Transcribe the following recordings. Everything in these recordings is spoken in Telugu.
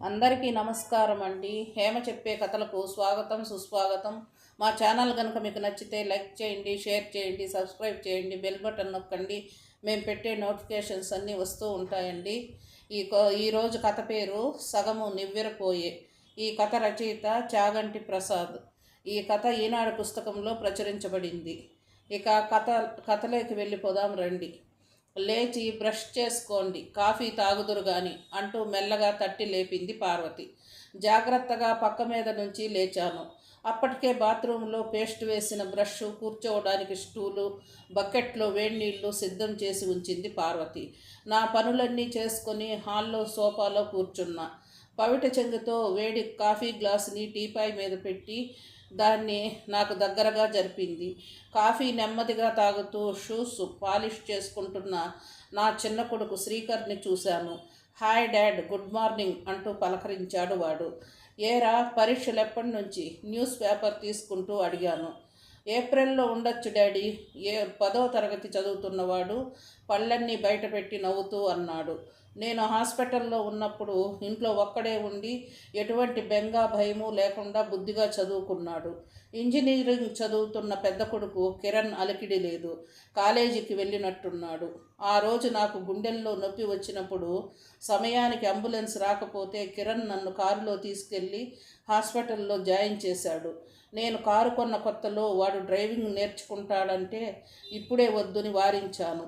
అందరికీ నమస్కారం అండి. హేమ చెప్పే కథలకు స్వాగతం సుస్వాగతం. మా ఛానల్ కనుక మీకు నచ్చితే లైక్ చేయండి, షేర్ చేయండి, సబ్స్క్రైబ్ చేయండి, బెల్ బటన్ నొక్కండి. మేము పెట్టే నోటిఫికేషన్స్ అన్నీ వస్తూ ఉంటాయండి. ఈరోజు కథ పేరు సగము నివ్వెరపోయే. ఈ కథ రచయిత చాగంటి ప్రసాద్. ఈ కథ ఈనాడు పుస్తకంలో ప్రచురించబడింది. ఇక కథలోకి వెళ్ళిపోదాం రండి. లేచి బ్రష్ చేసుకోండి, కాఫీ తాగుదురు గాని అంటూ మెల్లగా తట్టి లేపింది పార్వతి. జాగ్రత్తగా పక్క మీద నుంచి లేచాను. అప్పటికే బాత్రూంలో పేస్ట్ వేసిన బ్రష్, కూర్చోవడానికి స్టూలు, బకెట్లో వేడినీళ్లు సిద్ధం చేసి ఉంచింది పార్వతి. నా పనులన్నీ చేసుకొని హాల్లో సోఫాలో కూర్చున్నా. పవిట చెంగుతో వేడి కాఫీ గ్లాసుని టీపాయ్ మీద పెట్టి దాన్ని నాకు దగ్గరగా జరిపింది. కాఫీ నెమ్మదిగా తాగుతూ షూస్ పాలిష్ చేసుకుంటున్న నా చిన్న కొడుకు శ్రీకర్ని చూశాను. హాయ్ డాడ్, గుడ్ మార్నింగ్ అంటూ పలకరించాడు వాడు. ఏరా, పరీక్షలు ఎప్పటి నుంచి? న్యూస్ పేపర్ తీసుకుంటూ అడిగాను. ఏప్రిల్లో ఉండొచ్చు డాడీ. 10వ తరగతి చదువుతున్నవాడు పళ్ళన్నీ బయటపెట్టి నవ్వుతూ అన్నాడు. నేను హాస్పిటల్లో ఉన్నప్పుడు ఇంట్లో ఒక్కడే ఉండి ఎటువంటి బెంగా భయము లేకుండా బుద్ధిగా చదువుకున్నాడు. ఇంజనీరింగ్ చదువుతున్న పెద్ద కొడుకు కిరణ్ అలికిడి లేదు, కాలేజీకి వెళ్ళినట్టున్నాడు. ఆ రోజు నాకు గుండెల్లో నొప్పి వచ్చినప్పుడు సమయానికి అంబులెన్స్ రాకపోతే కిరణ్ నన్ను కారులో తీసుకెళ్ళి హాస్పిటల్లో జాయిన్ చేశాడు. నేను కారు కొన్న కొత్తలో వాడు డ్రైవింగ్ నేర్చుకుంటాడంటే ఇప్పుడే వద్దుని వారించాను.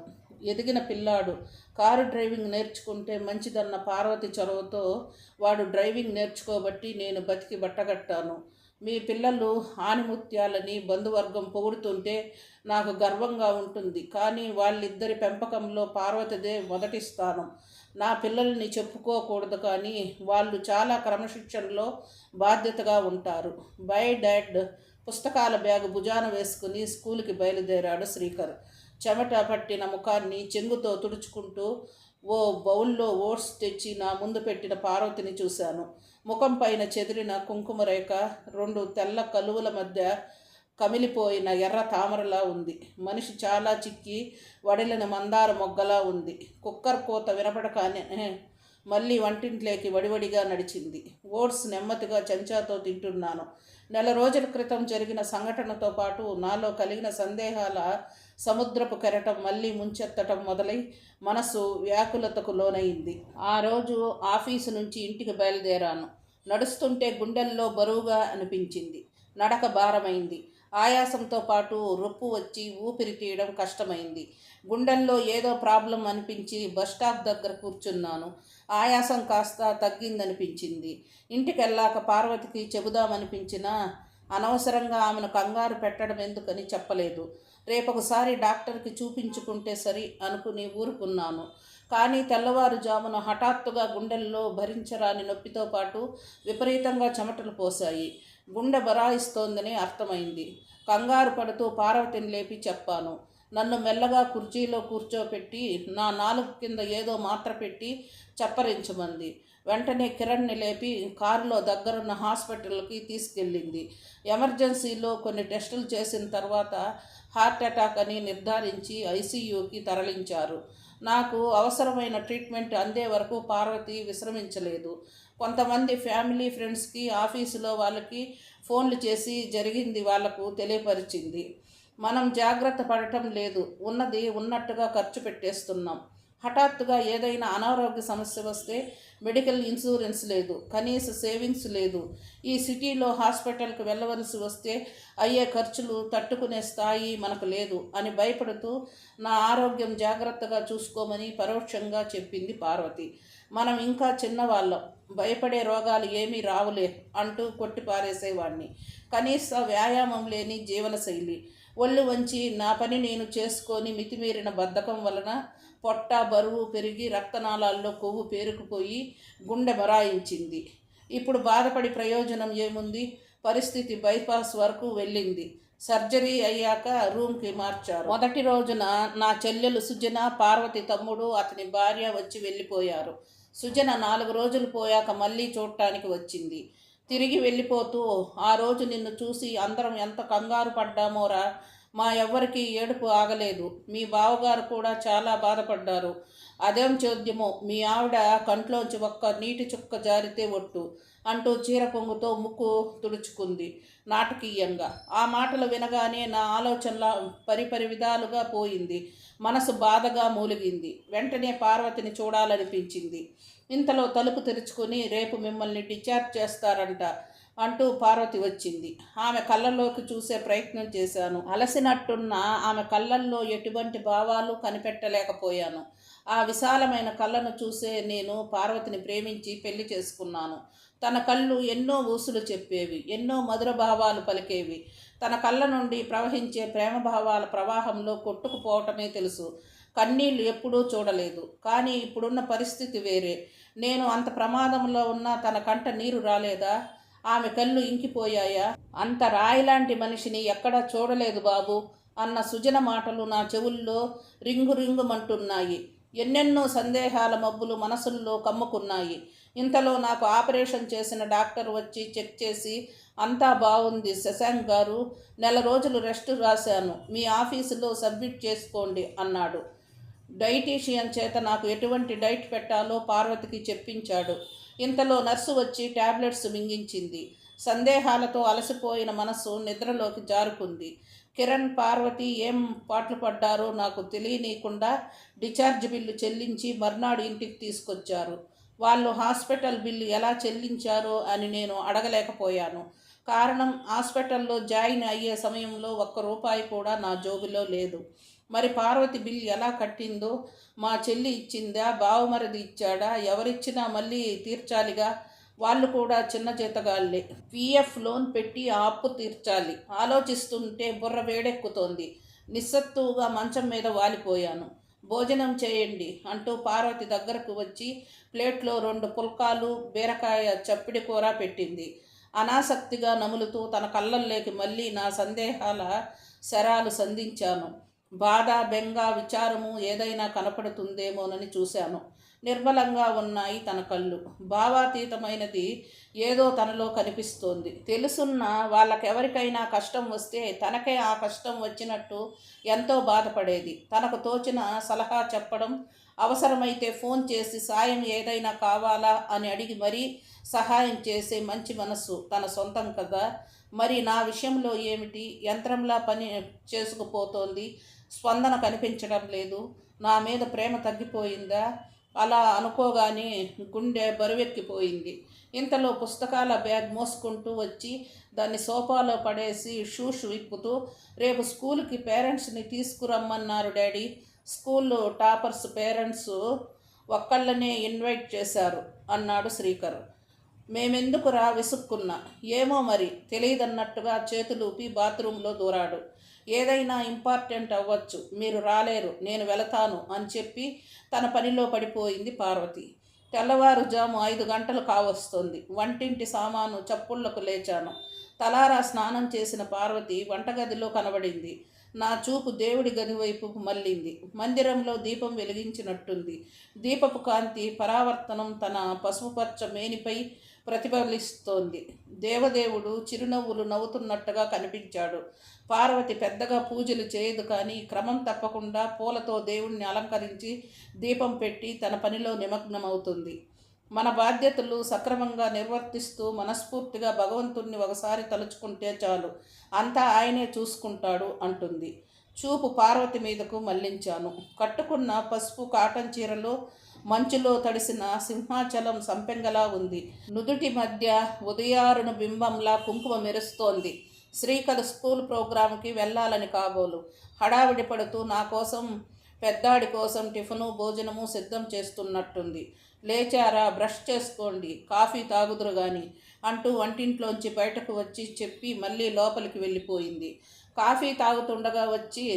ఎదిగిన పిల్లాడు, కారు డ్రైవింగ్ నేర్చుకుంటే మంచిదన్న పార్వతి చొరవతో వాడు డ్రైవింగ్ నేర్చుకోబట్టి నేను బతికి బట్టగట్టాను. మీ పిల్లలు ఆనిముత్యాలని బంధువర్గం పొగుడుతుంటే నాకు గర్వంగా ఉంటుంది. కానీ వాళ్ళిద్దరి పెంపకంలో పార్వతిదే మొదటి స్థానం. నా పిల్లల్ని చెప్పుకోకూడదు, కానీ వాళ్ళు చాలా క్రమశిక్షణలో బాధ్యతగా ఉంటారు. By dad. పుస్తకాల బ్యాగు భుజాన వేసుకుని స్కూల్కి బయలుదేరాడు శ్రీకర్. చెమట పట్టిన ముఖాన్ని చెంగుతో తుడుచుకుంటూ ఓ బౌల్లో ఓట్స్ తెచ్చి నా ముందు పెట్టిన పార్వతిని చూశాను. ముఖం పైన చెదిరిన కుంకుమ రేఖ 2 తెల్ల కలువల మధ్య కమిలిపోయిన ఎర్ర తామరలా ఉంది. మనిషి చాలా చిక్కి వడిలిన మందార మొగ్గలా ఉంది. కుక్కర్ కోత వినపడగానే మళ్ళీ వంటింట్లోకి వడివడిగా నడిచింది. ఓట్స్ నెమ్మదిగా చెంచాతో తింటున్నాను. నెల రోజుల క్రితం జరిగిన సంఘటనతో పాటు నాలో కలిగిన సందేహాల సముద్రపు కెరటం మళ్ళీ ముంచెత్తటం మొదలై మనసు వ్యాకులతకు లోనైంది. ఆ రోజు ఆఫీసు నుంచి ఇంటికి బయలుదేరాను. నడుస్తుంటే గుండెల్లో బరువుగా అనిపించింది. నడక భారమైంది. ఆయాసంతో పాటు రొప్పు వచ్చి ఊపిరి తీయడం కష్టమైంది. గుండెల్లో ఏదో ప్రాబ్లం అనిపించి బస్టాప్ దగ్గర కూర్చున్నాను. ఆయాసం కాస్త తగ్గిందనిపించింది. ఇంటికి వెళ్ళాక పార్వతికి చెబుదామనిపించినా అనవసరంగా ఆమెను కంగారు పెట్టడం ఎందుకని చెప్పలేదు. రేపొకసారి డాక్టర్కి చూపించుకుంటే సరి అనుకుని ఊరుకున్నాను. కానీ తెల్లవారుజామున హఠాత్తుగా గుండెల్లో భరించరాని నొప్పితో పాటు విపరీతంగా చెమటలు పోశాయి. గుండె బరాయిస్తోందని అర్థమైంది. కంగారు పడుతూ పార్వతిని లేపి చెప్పాను. నన్ను మెల్లగా కుర్చీలో కూర్చోపెట్టి నా నాలుగు కింద ఏదో మాత్ర పెట్టి చప్పరించమంది. వెంటనే కిరణ్ని లేపి కారులో దగ్గరున్న హాస్పిటల్కి తీసుకెళ్ళింది. ఎమర్జెన్సీలో కొన్ని టెస్టులు చేసిన తర్వాత హార్ట్ అటాక్ అని నిర్ధారించి ఐసీయూకి తరలించారు. నాకు అవసరమైన ట్రీట్మెంట్ అందే వరకు పార్వతి విశ్రమించలేదు. కొంతమంది ఫ్యామిలీ ఫ్రెండ్స్కి, ఆఫీసులో వాళ్ళకి ఫోన్లు చేసి జరిగింది వాళ్లకు తెలియపరిచింది. మనం జాగ్రత్త పడటం లేదు, ఉన్నది ఉన్నట్టుగా ఖర్చు పెట్టేస్తున్నాం. హఠాత్తుగా ఏదైనా అనారోగ్య సమస్య వస్తే మెడికల్ ఇన్సూరెన్స్ లేదు, కనీస సేవింగ్స్ లేదు. ఈ సిటీలో హాస్పిటల్కి వెళ్ళవలసి వస్తే అయ్యే ఖర్చులు తట్టుకునే స్థాయి మనకు లేదు అని భయపడుతూ నా ఆరోగ్యం జాగ్రత్తగా చూసుకోమని పరోక్షంగా చెప్పింది పార్వతి. మనం ఇంకా చిన్నవాళ్ళం, భయపడే రోగాలు ఏమీ రావులే అంటూ కొట్టిపారేసేవాడిని. కనీస వ్యాయామం లేని జీవనశైలి, ఒళ్ళు వంచి నా పని నేను చేసుకొని మితిమీరిన బద్ధకం వలన పొట్ట బరువు పెరిగి రక్తనాళాల్లో కొవ్వు పేరుకుపోయి గుండె బరాయించింది. ఇప్పుడు బాధపడి ప్రయోజనం ఏముంది? పరిస్థితి బైపాస్ వరకు వెళ్ళింది. సర్జరీ అయ్యాక రూమ్కి మార్చారు. మొదటి రోజున నా చెల్లెలు సుజన, పార్వతి తమ్ముడు, అతని భార్య వచ్చి వెళ్ళిపోయారు. సుజన 4 రోజులు పోయాక మళ్ళీ చూడటానికి వచ్చింది. తిరిగి వెళ్ళిపోతూ, ఆ రోజు నిన్ను చూసి అందరం ఎంత కంగారు పడ్డామోరా, మా ఎవ్వరికీ ఏడుపు ఆగలేదు. మీ బావగారు కూడా చాలా బాధపడ్డారు. అదేం చోద్యమో మీ ఆవిడ కంట్లోంచి ఒక్క నీటి చుక్క జారితే ఒట్టు అంటూ చీర కొంగుతో ముక్కు తుడుచుకుంది నాటకీయంగా. ఆ మాటలు వినగానే నా ఆలోచనల పరిపరి విధాలుగా పోయింది. మనసు బాధగా మూలిగింది. వెంటనే పార్వతిని చూడాలనిపించింది. ఇంతలో తలుపు తెరుచుకుని, రేపు మిమ్మల్ని డిశ్చార్జ్ చేస్తారంట అంటూ పార్వతి వచ్చింది. ఆమె కళ్ళల్లోకి చూసే ప్రయత్నం చేశాను. అలసినట్టున్న ఆమె కళ్ళల్లో ఎటువంటి భావాలు కనిపెట్టలేకపోయాను. ఆ విశాలమైన కళ్ళను చూసే నేను పార్వతిని ప్రేమించి పెళ్లి చేసుకున్నాను. తన కళ్ళు ఎన్నో ఊసులు చెప్పేవి, ఎన్నో మధుర భావాలు పలికేవి. తన కళ్ళ నుండి ప్రవహించే ప్రేమ భావాల ప్రవాహంలో కొట్టుకుపోవటమే తెలుసు. కన్నీళ్లు ఎప్పుడూ చూడలేదు. కానీ ఇప్పుడున్న పరిస్థితి వేరే. నేను అంత ప్రమాదంలో ఉన్నా తన కంట నీరు రాలేదా? ఆమె కళ్ళు ఇంకిపోయాయా? అంత రాయిలాంటి మనిషిని ఎక్కడా చూడలేదు బాబు అన్న సుజన మాటలు నా చెవుల్లో రింగు రింగుమంటున్నాయి. ఎన్నెన్నో సందేహాల మబ్బులు మనసుల్లో కమ్ముకున్నాయి. ఇంతలో నాకు ఆపరేషన్ చేసిన డాక్టర్ వచ్చి చెక్ చేసి, అంతా బాగుంది శశాంక్ గారు, నెల రోజులు రెస్ట్ రాశాను, మీ ఆఫీసులో సబ్మిట్ చేసుకోండి అన్నాడు. డైటీషియన్ చేత నాకు ఎటువంటి డైట్ పెట్టాలో పార్వతికి చెప్పించాడు. ఇంతలో నర్సు వచ్చి టాబ్లెట్స్ మింగించింది. సందేహాలతో అలసిపోయిన మనసు నిద్రలోకి జారుకుంది. కిరణ్, పార్వతి ఏం పాటలు పడ్డారో నాకు తెలియనీయకుండా డిశ్చార్జ్ బిల్లు చెల్లించి మర్నాడు ఇంటికి తీసుకొచ్చారు. వాళ్ళు హాస్పిటల్ బిల్లు ఎలా చెల్లించారో అని నేను అడగలేకపోయాను. కారణం, హాస్పిటల్లో జాయిన్ అయ్యే సమయంలో ₹1 కూడా నా జోబులో లేదు. మరి పార్వతి బిల్ ఎలా కట్టిందో? మా చెల్లి ఇచ్చిందా? బావమరిది ఇచ్చాడా? ఎవరిచ్చినా మళ్ళీ తీర్చాలిగా. వాళ్ళు కూడా చిన్న జీతగాళ్లే. పిఎఫ్ లోన్ పెట్టి ఆ అప్పు తీర్చాలి. ఆలోచిస్తుంటే బుర్ర వేడెక్కుతోంది. నిస్సత్తువుగా మంచం మీద వాలిపోయాను. భోజనం చేయండి అంటూ పార్వతి దగ్గరకు వచ్చి ప్లేట్లో 2 పుల్కాలు, బీరకాయ చప్పిడి కూర పెట్టింది. అనాసక్తిగా నములుతూ తన కళ్ళల్లోకి మళ్ళీ నా సందేహాల శరాలు సంధించాను. బాధ, బెంగ, విచారము ఏదైనా కనపడుతుందేమోనని చూశాను. నిర్మలంగా ఉన్నాయి తన కళ్ళు. భావాతీతమైనది ఏదో తనలో కనిపిస్తోంది. తెలుసున్న వాళ్ళకెవరికైనా కష్టం వస్తే తనకే ఆ కష్టం వచ్చినట్టు ఎంతో బాధపడేది. తనకు తోచిన సలహా చెప్పడం, అవసరమైతే ఫోన్ చేసి సాయం ఏదైనా కావాలా అని అడిగి మరీ సహాయం చేసే మంచి మనసు తన సొంతం కదా. మరి నా విషయంలో ఏమిటి? యంత్రంలా పని చేసుకుపోతోంది. స్పందన కనిపించడం లేదు. నా మీద ప్రేమ తగ్గిపోయిందా? అలా అనుకోగానే గుండె బరువెక్కిపోయింది. ఇంతలో పుస్తకాల బ్యాగ్ మోసుకుంటూ వచ్చి దాన్ని సోఫాలో పడేసి షూస్ విప్పుతూ, రేపు స్కూల్కి పేరెంట్స్ని తీసుకురమ్మన్నారు డాడీ. స్కూల్లో టాపర్స్ పేరెంట్స్ ఒక్కళ్ళనే ఇన్వైట్ చేశారు అన్నాడు శ్రీకర్. మేమెందుకురా విసుక్కున్నా. ఏమో మరి తెలియదన్నట్టుగా చేతులూపి బాత్రూంలో దూరాడు. ఏదైనా ఇంపార్టెంట్ అవ్వచ్చు, మీరు రాలేరు, నేను వెళతాను అని చెప్పి తన పనిలో పడిపోయింది పార్వతి. తెల్లవారుజాము 5 గంటలు కావస్తుంది. వంటింటి సామాను చప్పుళ్లకు లేచాను. తలారా స్నానం చేసిన పార్వతి వంటగదిలో కనబడింది. నా చూపు దేవుడి గది వైపు మళ్ళింది. మందిరంలో దీపం వెలిగించినట్టుంది. దీపపు కాంతి పరావర్తనం తన పసుపుపచ్చ మేనిపై ప్రతిఫలిస్తోంది. దేవదేవుడు చిరునవ్వులు నవ్వుతున్నట్టుగా కనిపించాడు. పార్వతి పెద్దగా పూజలు చేయదు, కానీ క్రమం తప్పకుండా పూలతో దేవుణ్ణి అలంకరించి దీపం పెట్టి తన పనిలో నిమగ్నమవుతుంది. మన బాధ్యతలు సక్రమంగా నిర్వర్తిస్తూ మనస్ఫూర్తిగా భగవంతుణ్ణి ఒకసారి తలుచుకుంటే చాలు, అంతా ఆయనే చూసుకుంటాడు అంటుంది. చూపు పార్వతి మీదకు మళ్లించాను. కట్టుకున్న పసుపు కాటన్ చీరలో మంచులో తడిసిన సింహాచలం సంపెంగలా ఉంది. నుదుటి మధ్య ఉదయారుణ బింబంలా కుంకుమ మెరుస్తోంది. శ్రీకర్ స్కూల్ ప్రోగ్రాంకి వెళ్ళాలని కాబోలు. హడావిడి పడుతూ నా కోసం, పెద్దాడి కోసం టిఫిను భోజనము సిద్ధం చేస్తున్నట్టుంది. లేచారా, బ్రష్ చేసుకోండి, కాఫీ తాగుదురు గాని అంటూ వంటింట్లోంచి బయటకు వచ్చి చెప్పి మళ్ళీ లోపలికి వెళ్ళిపోయింది. కాఫీ తాగుతుండగా వచ్చి,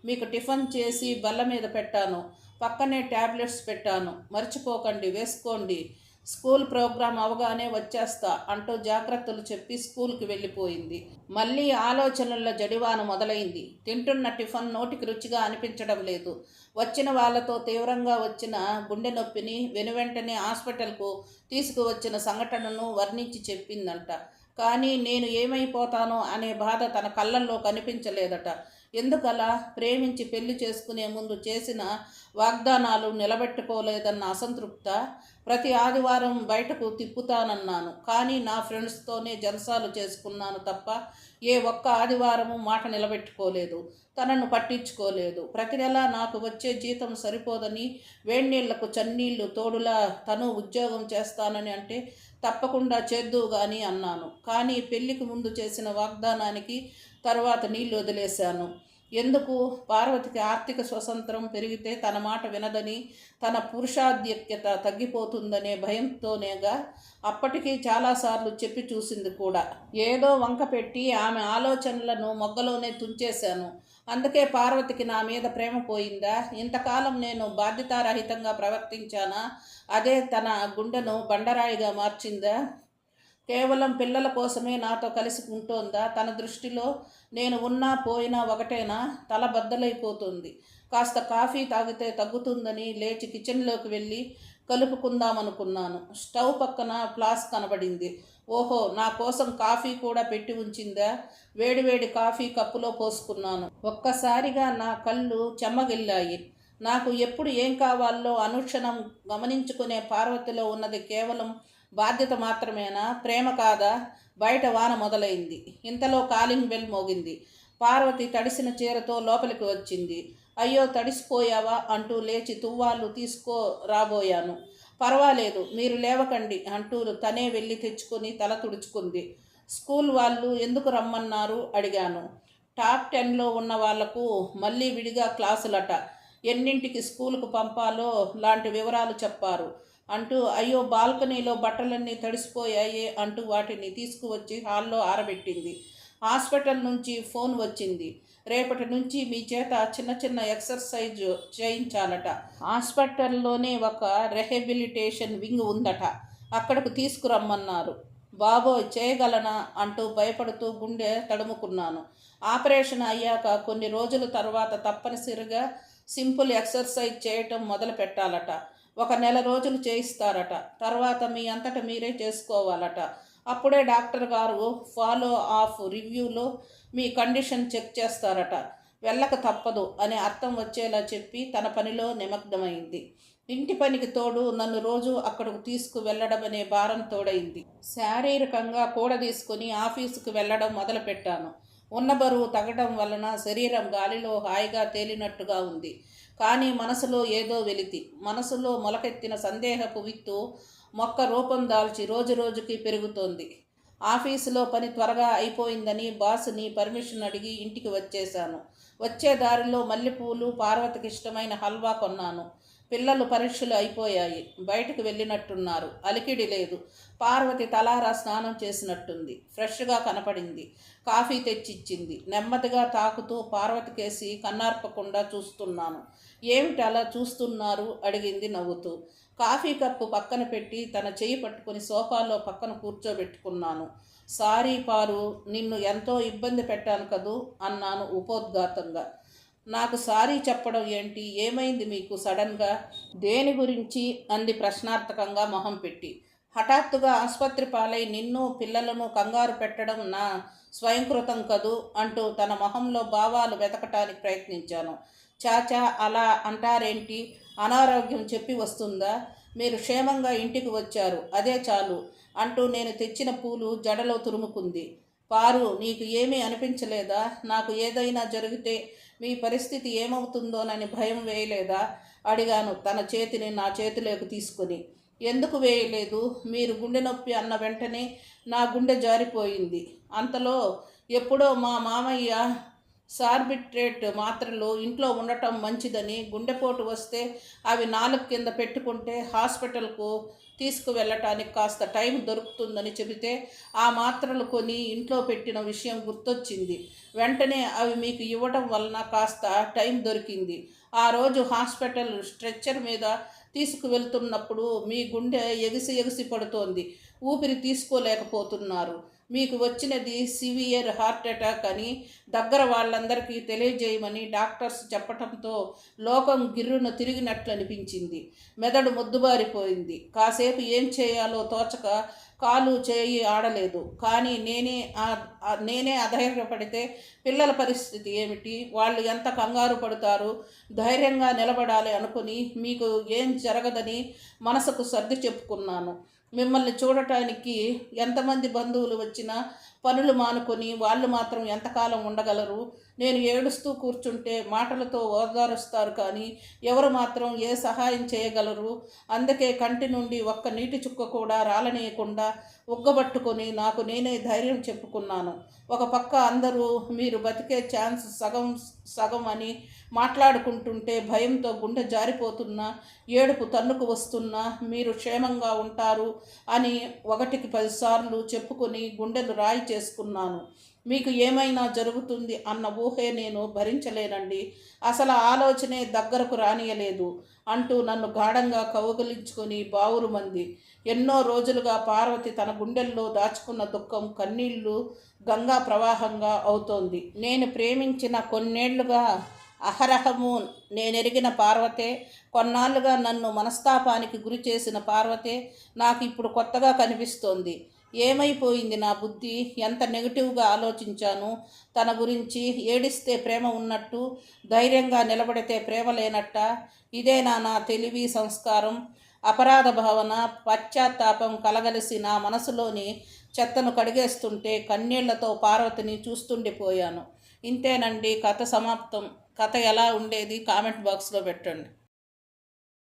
మీకు టిఫిన్ చేసి బల్ల మీద పెట్టాను, పక్కనే ట్యాబ్లెట్స్ పెట్టాను, మర్చిపోకండి, వేసుకోండి, స్కూల్ ప్రోగ్రాం అవగానే వచ్చేస్తా అంటూ జాగ్రత్తలు చెప్పి స్కూల్కి వెళ్ళిపోయింది. మళ్ళీ ఆలోచనల జడివాన మొదలైంది. తింటున్న టిఫిన్ నోటికి రుచిగా అనిపించడం లేదు. వచ్చిన వాళ్ళతో తీవ్రంగా వచ్చిన గుండె నొప్పిని వెనువెంటనే హాస్పిటల్కు తీసుకువచ్చిన సంఘటనను వర్ణించి చెప్పిందంట. కానీ నేను ఏమైపోతానో అనే బాధ తన కళ్ళల్లో కనిపించలేదట. ఎందుకలా? ప్రేమించి పెళ్లి చేసుకునే ముందు చేసిన వాగ్దానాలు నిలబెట్టుకోలేదన్న అసంతృప్త? ప్రతి ఆదివారం బయటకు తిప్పుతానన్నాను, కానీ నా ఫ్రెండ్స్తోనే జలసాలు చేసుకున్నాను తప్ప ఏ ఒక్క ఆదివారము మాట నిలబెట్టుకోలేదు. తనను పట్టించుకోలేదు. ప్రతి నెల నాకు వచ్చే జీతం సరిపోదని వేడినీళ్లకు చన్నీళ్లు తోడులా తను ఉద్యోగం చేస్తానని అంటే తప్పకుండా చేద్దువు గాని అన్నాను. కానీ పెళ్లికి ముందు చేసిన వాగ్దానానికి తర్వాత నీళ్లు వదిలేశాను. ఎందుకు? పార్వతికి ఆర్థిక స్వతంత్రం పెరిగితే తన మాట వినదని, తన పురుషాధిక్యత తగ్గిపోతుందనే భయంతోనేగా. అప్పటికీ చాలాసార్లు చెప్పి చూసింది కూడా. ఏదో వంక పెట్టి ఆమె ఆలోచనలను మొగ్గలోనే తుంచేశాను. అందుకే పార్వతికి నా మీద ప్రేమ పోయిందా? ఇంతకాలం నేను బాధ్యతారహితంగా ప్రవర్తించానా? అదే తన గుండెను బండరాయిగా మార్చిందా? కేవలం పిల్లల కోసమే నాతో కలిసి ఉంటోందా? తన దృష్టిలో నేను ఉన్నా పోయినా ఒకటేనా? తల బద్దలైపోతుంది. కాస్త కాఫీ తాగితే తగ్గుతుందని లేచి కిచెన్లోకి వెళ్ళి కలుపుకుందామనుకున్నాను. స్టవ్ పక్కన ఫ్లాస్క్ కనబడింది. ఓహో, నా కోసం కాఫీ కూడా పెట్టి ఉంచిందా? వేడివేడి కాఫీ కప్పులో పోసుకున్నాను. ఒక్కసారిగా నా కళ్ళు చెమ్మగిల్లాయి. నాకు ఎప్పుడు ఏం కావాలో అనుక్షణం గమనించుకునే పార్వతిలో ఉన్నది కేవలం బాధ్యత మాత్రమేనా? ప్రేమ కాదా? బయట వాన మొదలైంది. ఇంతలో కాలింగ్ బెల్ మోగింది. పార్వతి తడిసిన చీరతో లోపలికి వచ్చింది. అయ్యో, తడిసిపోయావా అంటూ లేచి తువ్వాళ్ళు తీసుకో రాబోయాను. పర్వాలేదు, మీరు లేవకండి అంటూ తనే వెళ్ళి తెచ్చుకొని తల తుడుచుకుంది. స్కూల్ వాళ్ళు ఎందుకు రమ్మన్నారు అడిగాను. టాప్ 10లో ఉన్న వాళ్లకు మళ్ళీ విడిగా క్లాసులట, ఎన్నింటికి స్కూలుకు పంపాలో లాంటి వివరాలు చెప్పారు అంటూ. అయ్యో, బాల్కనీలో బట్టలన్నీ తడిసిపోయాయే అంటూ వాటిని తీసుకువచ్చి హాల్లో ఆరబెట్టింది. హాస్పిటల్ నుంచి ఫోన్ వచ్చింది. రేపటి నుంచి మీ చేత చిన్న చిన్న ఎక్సర్సైజ్ చేయించాలట. హాస్పిటల్లోనే ఒక రిహాబిలిటేషన్ వింగ్ ఉందట, అక్కడకు తీసుకురమ్మన్నారు. బాబోయ్, చేయగలనా అంటూ భయపడుతూ గుండె తడుముకున్నాను. ఆపరేషన్ అయ్యాక కొన్ని రోజుల తర్వాత తప్పనిసరిగా సింపుల్ ఎక్సర్సైజ్ చేయటం మొదలు పెట్టాలట. 1 నెల రోజులు చేయిస్తారట. తర్వాత మీ అంతట మీరే చేసుకోవాలట. అప్పుడే డాక్టర్ గారు ఫాలో ఆఫ్ రివ్యూలో మీ కండిషన్ చెక్ చేస్తారట. వెళ్ళక తప్పదు అని అర్థం వచ్చేలా చెప్పి తన పనిలో నిమగ్నమైంది. ఇంటి పనికి తోడు నన్ను రోజు అక్కడకు తీసుకు వెళ్ళడం అనే భారం తోడైంది. శారీరకంగా కూడా తీసుకుని ఆఫీసుకు వెళ్ళడం మొదలుపెట్టాను. ఉన్న బరువు తగ్గడం వలన శరీరం గాలిలో హాయిగా తేలినట్టుగా ఉంది. కానీ మనసులో ఏదో వెలితి. మనసులో మొలకెత్తిన సందేహపు విత్తు మొక్క రూపం దాల్చి రోజు రోజుకి పెరుగుతోంది. ఆఫీసులో పని త్వరగా అయిపోయిందని బాసుని పర్మిషన్ అడిగి ఇంటికి వచ్చేశాను. వచ్చే దారిలో మల్లెపూలు, పార్వతికి ఇష్టమైన హల్వా కొన్నాను. పిల్లలు పరీక్షలు అయిపోయాయి, బయటకు వెళ్ళినట్టున్నారు. అలికిడి లేదు. పార్వతి తలారా స్నానం చేసినట్టుంది. ఫ్రెష్గా కనపడింది. కాఫీ తెచ్చిచ్చింది. నెమ్మదిగా తాకుతూ పార్వతికేసి కన్నార్పకుండా చూస్తున్నాను. ఏమిటి అలా చూస్తున్నారు అడిగింది నవ్వుతూ. కాఫీ కప్పు పక్కన పెట్టి తన చెయ్యి పట్టుకుని సోఫాలో పక్కన కూర్చోబెట్టుకున్నాను. సారీ పారు, నిన్ను ఎంతో ఇబ్బంది పెట్టాను కదూ అన్నాను ఉపోద్ఘాతంగా. నాకు సారీ చెప్పడం ఏంటి? ఏమైంది మీకు సడన్గా? దేని గురించి అంది ప్రశ్నార్థకంగా మొహం పెట్టి. హఠాత్తుగా ఆసుపత్రి పాలై నిన్ను పిల్లలను కంగారు పెట్టడం నా స్వయంకృతం కదూ అంటూ తన మొహంలో భావాలు వెతకటానికి ప్రయత్నించాను. చాచా, అలా అంటారేంటి? అనారోగ్యం చెప్పి వస్తుందా? మీరు క్షేమంగా ఇంటికి వచ్చారు, అదే చాలు అంటూ నేను తెచ్చిన పూలు జడలో తురుముకుంది. పారు, నీకు ఏమీ అనిపించలేదా? నాకు ఏదైనా జరిగితే మీ పరిస్థితి ఏమవుతుందోనని భయం వేయలేదా అడిగాను, తన చేతిని నా చేతిలోకి తీసుకుని. ఎందుకు వేయలేదు? మీరు గుండె నొప్పి అన్న వెంటనే నా గుండె జారిపోయింది. అంతలో ఎప్పుడో మా మామయ్య సార్బిట్రేట్ మాత్రలు ఇంట్లో ఉండటం మంచిదని, గుండెపోటు వస్తే అవి 4 కింద పెట్టుకుంటే హాస్పిటల్కు తీసుకువెళ్ళటానికి కాస్త టైం దొరుకుతుందని చెబితే ఆ మాత్రలు కొని ఇంట్లో పెట్టిన విషయం గుర్తొచ్చింది. వెంటనే అవి మీకు ఇవ్వడం వలన కాస్త టైం దొరికింది. ఆ రోజు హాస్పిటల్ స్ట్రెచ్చర్ మీద తీసుకువెళ్తున్నప్పుడు మీ గుండె ఎగిసి ఎగిసి పడుతోంది. ఊపిరి తీసుకోలేకపోతున్నారు. మీకు వచ్చినది సివియర్ హార్ట్ అటాక్ అని దగ్గర వాళ్ళందరికీ తెలియజేయమని డాక్టర్స్ చెప్పటంతో లోకం గిర్రున తిరిగినట్లు అనిపించింది. మెదడు మొద్దుబారిపోయింది. కాసేపు ఏం చేయాలో తోచక కాలు చేయి ఆడలేదు. కానీ నేనే అధైర్యపడితే పిల్లల పరిస్థితి ఏమిటి? వాళ్ళు ఎంత కంగారు పడతారు? ధైర్యంగా నిలబడాలి అనుకుని మీకు ఏం జరగదని మనసుకు సర్ది చెప్పుకున్నాను. మిమ్మల్ని చూడటానికి ఎంతమంది బంధువులు వచ్చినా పనులు మానుకొని వాళ్ళు మాత్రం ఎంతకాలం ఉండగలరు? నేను ఏడుస్తూ కూర్చుంటే మాటలతో ఓదారుస్తారు కానీ ఎవరు మాత్రం ఏ సహాయం చేయగలరు? అందుకే కంటి నుండి ఒక్క నీటి చుక్క కూడా రాలనీయకుండా ఉగ్గబట్టుకొని నాకు నేనే ధైర్యం చెప్పుకున్నాను. ఒక పక్క అందరూ మీరు బతికే ఛాన్స్ సగం సగం అని మాట్లాడుకుంటుంటే భయంతో గుండె జారిపోతున్నా, ఏడుపు తన్నుకు వస్తున్నా మీరు క్షేమంగా ఉంటారు అని 1కి 10 సార్లు చెప్పుకొని గుండెలు రాయి చేసుకున్నాను. మీకు ఏమైనా జరుగుతుంది అన్న ఊహే నేను భరించలేనండి. అసలు ఆలోచనే దగ్గరకు రానియలేదు అంటూ నన్ను గాఢంగా కౌగిలించుకొని బావురుమంది. ఎన్నో రోజులుగా పార్వతి తన గుండెల్లో దాచుకున్న దుఃఖం కన్నీళ్లు గంగా ప్రవాహంగా అవుతోంది. నేను ప్రేమించిన కొన్నేళ్లుగా అహరహము నేనెరిగిన పార్వతే, కొన్నాళ్ళుగా నన్ను మనస్తాపానికి గురి చేసిన పార్వతే నాకు ఇప్పుడు కొత్తగా కనిపిస్తోంది. ఏమైపోయింది నా బుద్ధి? ఎంత నెగిటివ్గా ఆలోచించాను తన గురించి. ఏడిస్తే ప్రేమ ఉన్నట్టు, ధైర్యంగా నిలబడితే ప్రేమ లేనట్ట. ఇదేనా నా తెలివి సంస్కారం? అపరాధ భావన, పశ్చాత్తాపం కలగలిసి నా మనసులోని చెత్తను కడిగేస్తుంటే కన్నీళ్లతో పార్వతిని చూస్తుండిపోయాను. ఇంతేనండి, కథ సమాప్తం. కథ ఎలా ఉండేది కామెంట్ బాక్స్లో పెట్టండి.